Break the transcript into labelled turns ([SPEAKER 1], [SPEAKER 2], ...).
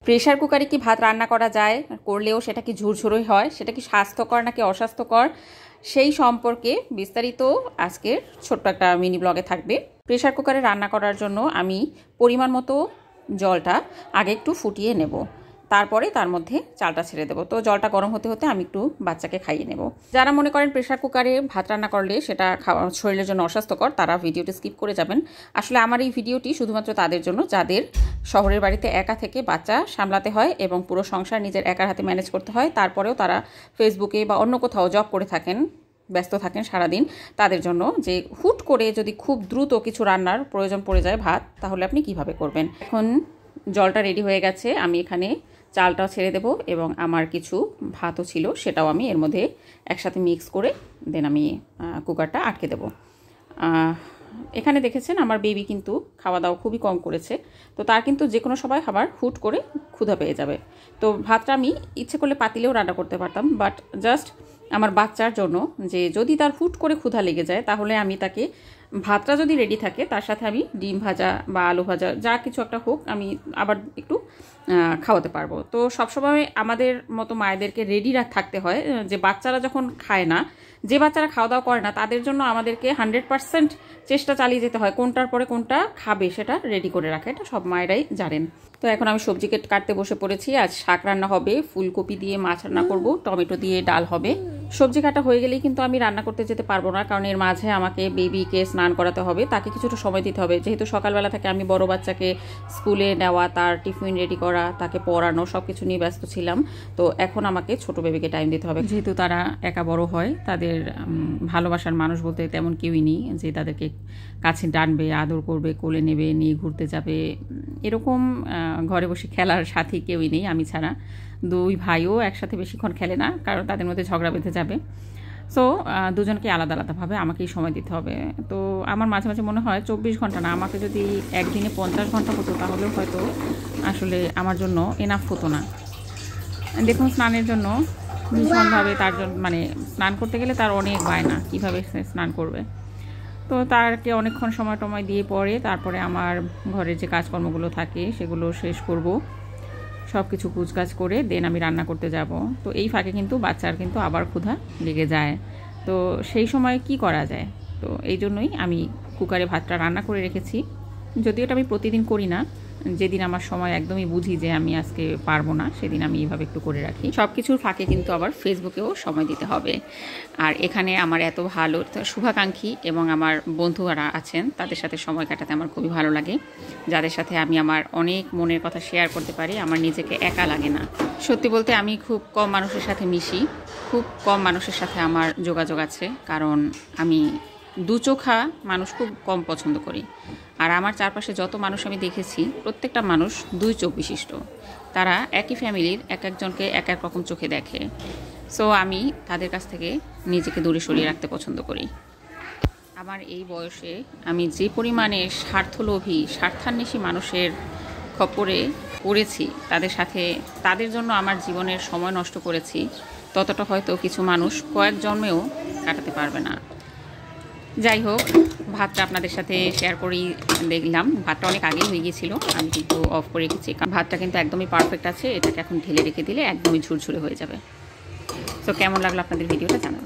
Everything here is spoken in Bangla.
[SPEAKER 1] প্রেসার কুকারে কি ভাত রান্না করা যায়, করলেও সেটা কি ঝুরঝুরোই হয়, সেটা কি স্বাস্থ্যকর নাকি অস্বাস্থ্যকর, সেই সম্পর্কে বিস্তারিত আজকের ছোট্ট একটা মিনি ব্লগে থাকবে। প্রেসার কুকারে রান্না করার জন্য আমি পরিমাণ মতো জলটা আগে একটু ফুটিয়ে নেব, তারপরে তার মধ্যে চালটা ছেড়ে দেবো। তো জলটা গরম হতে হতে আমি একটু বাচ্চাকে খাইয়ে নেব। যারা মনে করেন প্রেসার কুকারে ভাত রান্না করলে সেটা শরীরের জন্য অস্বাস্থ্যকর, তারা ভিডিওটি স্কিপ করে যাবেন। আসলে আমার এই ভিডিওটি শুধুমাত্র তাদের জন্য যাদের শহরের বাড়িতে একা থেকে বাচ্চা সামলাতে হয় এবং পুরো সংসার নিজের একার হাতে ম্যানেজ করতে হয়, তারপরেও তারা ফেসবুকে বা অন্য কোথাও জব করে থাকেন, ব্যস্ত থাকেন সারাদিন। তাদের জন্য যে হুট করে যদি খুব দ্রুত কিছু রান্নার প্রয়োজন পড়ে যায় ভাত, তাহলে আপনি কিভাবে করবেন। এখন জলটা রেডি হয়ে গেছে, আমি এখানে চালটাও ছেড়ে দেব এবং আমার কিছু ভাতও ছিল সেটাও আমি এর মধ্যে একসাথে মিক্স করে দেন আমি কুকারটা আটকে দেব। এখানে দেখেছেন আমার বেবি কিন্তু খাওয়া দাওয়া খুবই কম করেছে, তো তার কিন্তু যে কোনো সময় খাবার হুট করে ক্ষুধা পেয়ে যাবে। তো ভাতটা আমি ইচ্ছে করলে পাতিলেও রান্না করতে পারতাম, বাট জাস্ট আমার বাচ্চার জন্য যে যদি তার হুট করে ক্ষুধা লেগে যায়, তাহলে আমি তাকে ভাতটা যদি রেডি থাকে তার সাথে আমি ডিম ভাজা বা আলু ভাজা যা কিছু একটা হোক আমি আবার একটু খাওয়াতে পারবো। তো সবসময় আমাদের মতো মায়েদেরকে রেডি থাকতে হয় যে বাচ্চারা যখন খায় না, যে বাচ্চারা খাওয়া দাওয়া করে না, তাদের জন্য আমাদেরকে 100% চেষ্টা চালিয়ে যেতে হয় কোনটার পরে কোনটা খাবে সেটা রেডি করে রাখা। এটা সব মায়েরাই জানেন। তো এখন আমি সবজি কাটতে বসে পড়েছি। আজ শাক রান্না হবে, ফুলকপি দিয়ে মাছ রান্না করব, টমেটো দিয়ে ডাল হবে। সবজি কাটা হয়ে গেলেই কিন্তু আমি রান্না করতে যেতে পারবো না, কারণ এর মাঝে আমাকে বেবিকে স্নান করাতে হবে, তাকে কিছুটা সময় দিতে হবে। যেহেতু সকালবেলা থেকে আমি বড় বাচ্চাকে স্কুলে নেওয়া, তার টিফিন রেডি করা, তাকে পড়ানো, সব কিছু নিয়ে ব্যস্ত ছিলাম। তো এখন আমাকে ছোট বেবিকে টাইম দিতে হবে। যেহেতু তারা একা বড় হয়, তাদের ভালোবাসার মানুষ বলতে তেমন কেউই নেই যে তাদেরকে কাছে টানবে, আদর করবে, কোলে নেবে, নিয়ে ঘুরতে যাবে, এরকম ঘরে বসে খেলার সাথী কেউই নেই আমি ছাড়া। দুই ভাইও একসাথে বেশিক্ষণ খেলে না, কারণ তাদের মধ্যে ঝগড়া বেঁধে যাবে। সো দুজনকে আলাদা আলাদাভাবে আমাকেই সময় দিতে হবে। তো আমার মাঝে মাঝে মনে হয় 24 ঘন্টা না, আমাকে যদি একদিনে 50 ঘন্টা হতো তাহলেও হয়তো আসলে আমার জন্য এনাফ হতো না। দেখুন স্নানের জন্য ভীষণভাবে তার জন্য মানে স্নান করতে গেলে তার অনেক বায়না, কীভাবে স্নান করবে। তো তারকে অনেকক্ষণ সময় দিয়ে পরে তারপরে আমার ঘরের যে কাজকর্মগুলো থাকে সেগুলো শেষ করব, সব কিছু কুচকাজ করে দেন আমি রান্না করতে যাব। তো এই ফাঁকে কিন্তু বাচ্চার কিন্তু আবার ক্ষুধা লেগে যায়। তো সেই সময় কি করা যায়, তো এই জন্যই আমি কুকারে ভাতটা রান্না করে রেখেছি। যদিও এটা আমি প্রতিদিন করি না, যেদিন আমার সময় একদমই বুঝি যে আমি আজকে পারবো না, সেদিন আমি এইভাবে একটু করে রাখি। সব কিছুর ফাঁকে কিন্তু আবার ফেসবুকেও সময় দিতে হবে। আর এখানে আমার এত ভালো শুভাকাঙ্ক্ষী এবং আমার বন্ধুরা আছেন, তাদের সাথে সময় কাটাতে আমার খুবই ভালো লাগে, যাদের সাথে আমি আমার অনেক মনের কথা শেয়ার করতে পারি, আমার নিজেকে একা লাগে না। সত্যি বলতে আমি খুব কম মানুষের সাথে মিশি, খুব কম মানুষের সাথে আমার যোগাযোগ আছে, কারণ আমি দুচোখা মানুষ খুব কম পছন্দ করি। আর আমার চারপাশে যত মানুষ আমি দেখেছি, প্রত্যেকটা মানুষ দুই চোখ বিশিষ্ট। তারা একই ফ্যামিলির এক একজনকে এক এক রকম চোখে দেখে। সো আমি তাদের কাছ থেকে নিজেকে দূরে সরিয়ে রাখতে পছন্দ করি। আমার এই বয়সে আমি যে পরিমাণে স্বার্থলোভী, স্বার্থান্বেষী মানুষের খপ্পরে পড়েছি, তাদের সাথে তাদের জন্য আমার জীবনের সময় নষ্ট করেছি, ততটা হয়তো কিছু মানুষ কয়েক জন্মেও কাটাতে পারবে না। যাই হোক, ভাতটা আপনাদের সাথে শেয়ার করেই দেখলাম। ভাতটা অনেক আগেই হয়ে গিয়েছিল, আমি কিন্তু অফ করে রেখেছি। ভাতটা কিন্তু একদমই পারফেক্ট আছে, এটাকে এখন ঢেলে রেখে দিলে একদমই ঝুরঝুরে হয়ে যাবে। তো কেমন লাগলো আপনাদের ভিডিওটা জানাবেন।